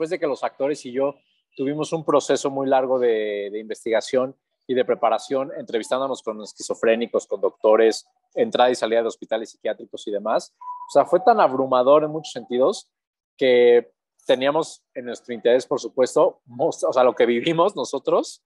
después de que los actores y yo tuvimos un proceso muy largo de investigación y de preparación, entrevistándonos con esquizofrénicos, con doctores, entrada y salida de hospitales psiquiátricos y demás. O sea, fue tan abrumador en muchos sentidos que teníamos en nuestro interés, por supuesto, o sea, lo que vivimos nosotros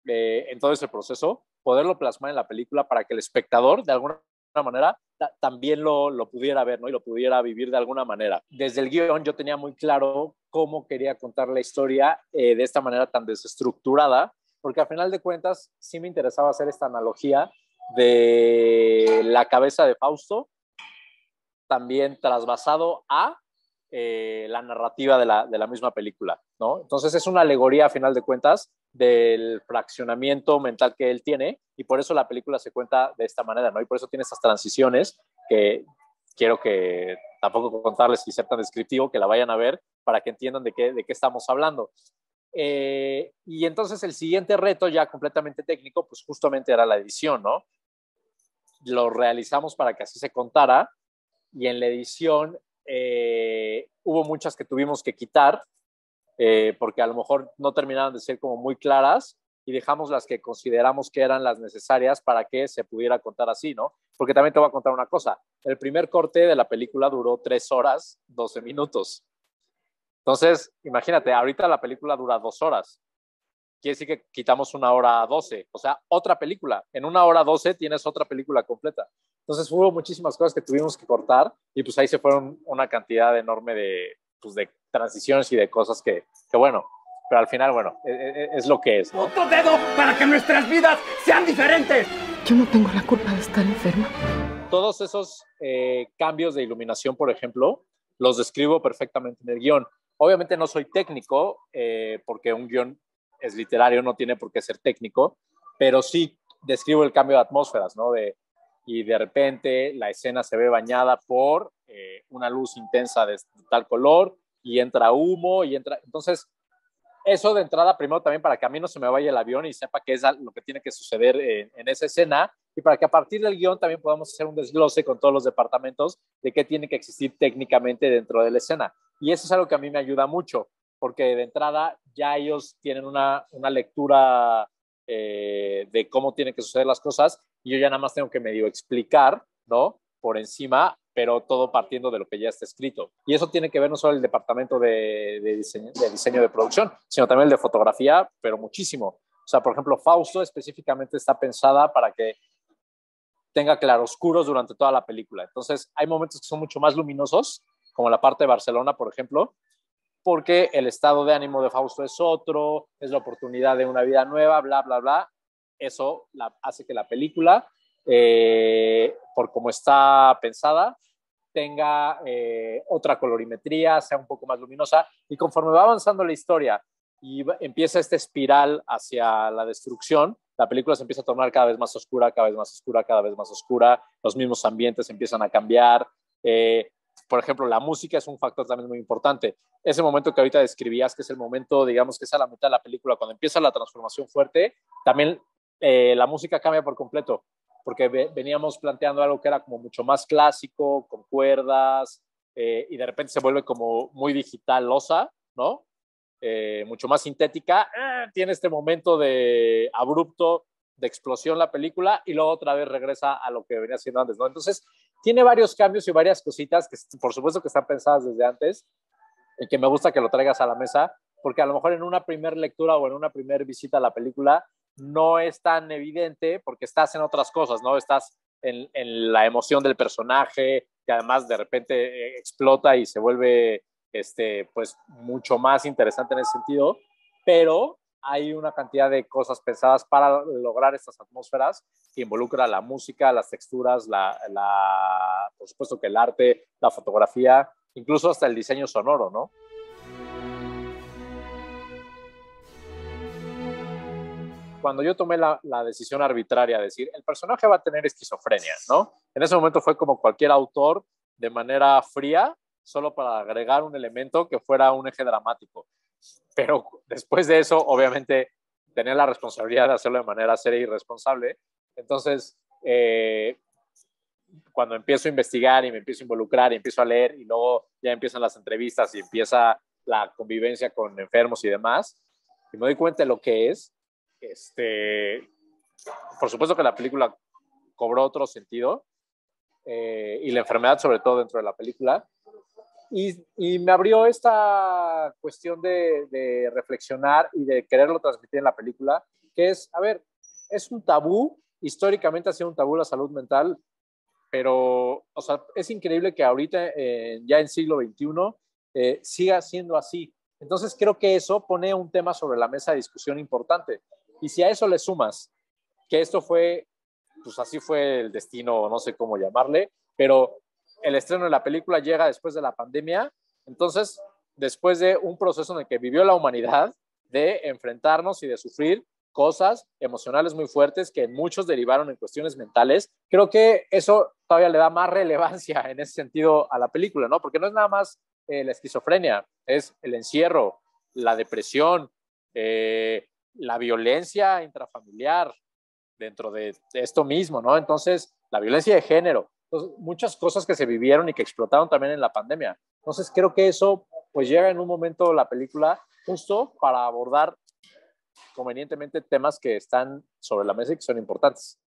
en todo ese proceso, poderlo plasmar en la película para que el espectador, de alguna manera, también lo pudiera ver, ¿no? Y lo pudiera vivir de alguna manera. Desde el guión yo tenía muy claro cómo quería contar la historia de esta manera tan desestructurada, porque al final de cuentas sí me interesaba hacer esta analogía de la cabeza de Fausto, también trasvasado a la narrativa de la misma película, ¿no? Entonces es una alegoría, a final de cuentas, del fraccionamiento mental que él tiene, y por eso la película se cuenta de esta manera, ¿no? Y por eso tiene estas transiciones que quiero que tampoco contarles y ser tan descriptivo, que la vayan a ver para que entiendan de qué estamos hablando. Y entonces el siguiente reto, ya completamente técnico, pues justamente era la edición, ¿no? Lo realizamos para que así se contara, y en la edición hubo muchas que tuvimos que quitar, porque a lo mejor no terminaron de ser como muy claras, y dejamos las que consideramos que eran las necesarias para que se pudiera contar así, ¿no? Porque también te voy a contar una cosa, el primer corte de la película duró 3 horas, 12 minutos. Entonces, imagínate, ahorita la película dura 2 horas. Quiere decir que quitamos 1 hora 12, o sea, otra película. En 1 hora 12 tienes otra película completa. Entonces hubo muchísimas cosas que tuvimos que cortar, y pues ahí se fueron una cantidad enorme pues de transiciones y de cosas que bueno, pero al final, bueno, es lo que es, ¿no? ¡Otro dedo para que nuestras vidas sean diferentes! Yo no tengo la culpa de estar enferma. Todos esos cambios de iluminación, por ejemplo, los describo perfectamente en el guión. Obviamente no soy técnico, porque un guión es literario, no tiene por qué ser técnico, pero sí describo el cambio de atmósferas, ¿no? Y de repente la escena se ve bañada por una luz intensa de tal color, y entra humo, y entra... Entonces, eso de entrada, primero también para que a mí no se me vaya el avión y sepa qué es lo que tiene que suceder en esa escena, y para que a partir del guión también podamos hacer un desglose con todos los departamentos de qué tiene que existir técnicamente dentro de la escena. Y eso es algo que a mí me ayuda mucho, porque de entrada ya ellos tienen una lectura de cómo tienen que suceder las cosas, y yo ya nada más tengo que medio explicar, ¿no? Por encima, pero todo partiendo de lo que ya está escrito. Y eso tiene que ver no solo el departamento de diseño de producción, sino también el de fotografía, pero muchísimo. O sea, por ejemplo, Fausto específicamente está pensada para que tenga claroscuros durante toda la película. Entonces, hay momentos que son mucho más luminosos, como la parte de Barcelona, por ejemplo, porque el estado de ánimo de Fausto es otro, es la oportunidad de una vida nueva, bla, bla, bla. Eso hace que la película, por cómo está pensada, tenga otra colorimetría, sea un poco más luminosa, y conforme va avanzando la historia y empieza esta espiral hacia la destrucción, la película se empieza a tornar cada vez más oscura, cada vez más oscura, cada vez más oscura, los mismos ambientes empiezan a cambiar. Por ejemplo, la música es un factor también muy importante. Ese momento que ahorita describías, que es el momento, digamos, que es a la mitad de la película, cuando empieza la transformación fuerte, también la música cambia por completo, porque veníamos planteando algo que era como mucho más clásico, con cuerdas, y de repente se vuelve como muy digitalosa, ¿no? Mucho más sintética. Tiene este momento de abrupto, de explosión la película, y luego otra vez regresa a lo que venía siendo antes, ¿no? Entonces, tiene varios cambios y varias cositas que por supuesto que están pensadas desde antes, y que me gusta que lo traigas a la mesa, porque a lo mejor en una primera lectura o en una primera visita a la película no es tan evidente, porque estás en otras cosas, ¿no? Estás en la emoción del personaje, que además de repente explota y se vuelve pues mucho más interesante en ese sentido, pero hay una cantidad de cosas pensadas para lograr estas atmósferas, que involucra la música, las texturas, por supuesto que el arte, la fotografía, incluso hasta el diseño sonoro, ¿no? Cuando yo tomé la decisión arbitraria de decir, el personaje va a tener esquizofrenia, ¿no? En ese momento fue como cualquier autor, de manera fría, solo para agregar un elemento que fuera un eje dramático. Pero después de eso, obviamente, tenía la responsabilidad de hacerlo de manera seria y responsable. Entonces, cuando empiezo a investigar y me empiezo a involucrar y empiezo a leer, y luego ya empiezan las entrevistas y empieza la convivencia con enfermos y demás, y me doy cuenta de lo que es. Por supuesto que la película cobró otro sentido, y la enfermedad sobre todo dentro de la película, y me abrió esta cuestión de reflexionar y de quererlo transmitir en la película, que es, a ver, es un tabú, históricamente ha sido un tabú la salud mental, pero, o sea, es increíble que ahorita, ya en siglo XXI, siga siendo así. Entonces creo que eso pone un tema sobre la mesa de discusión importante. Y si a eso le sumas que esto fue, pues así fue el destino, no sé cómo llamarle, pero el estreno de la película llega después de la pandemia, entonces después de un proceso en el que vivió la humanidad, de enfrentarnos y de sufrir cosas emocionales muy fuertes que muchos derivaron en cuestiones mentales, creo que eso todavía le da más relevancia en ese sentido a la película, ¿no? Porque no es nada más la esquizofrenia, es el encierro, la depresión, la violencia intrafamiliar dentro de esto mismo, ¿no? Entonces, la violencia de género, entonces, muchas cosas que se vivieron y que explotaron también en la pandemia. Entonces, creo que eso, pues llega en un momento la película justo para abordar convenientemente temas que están sobre la mesa y que son importantes.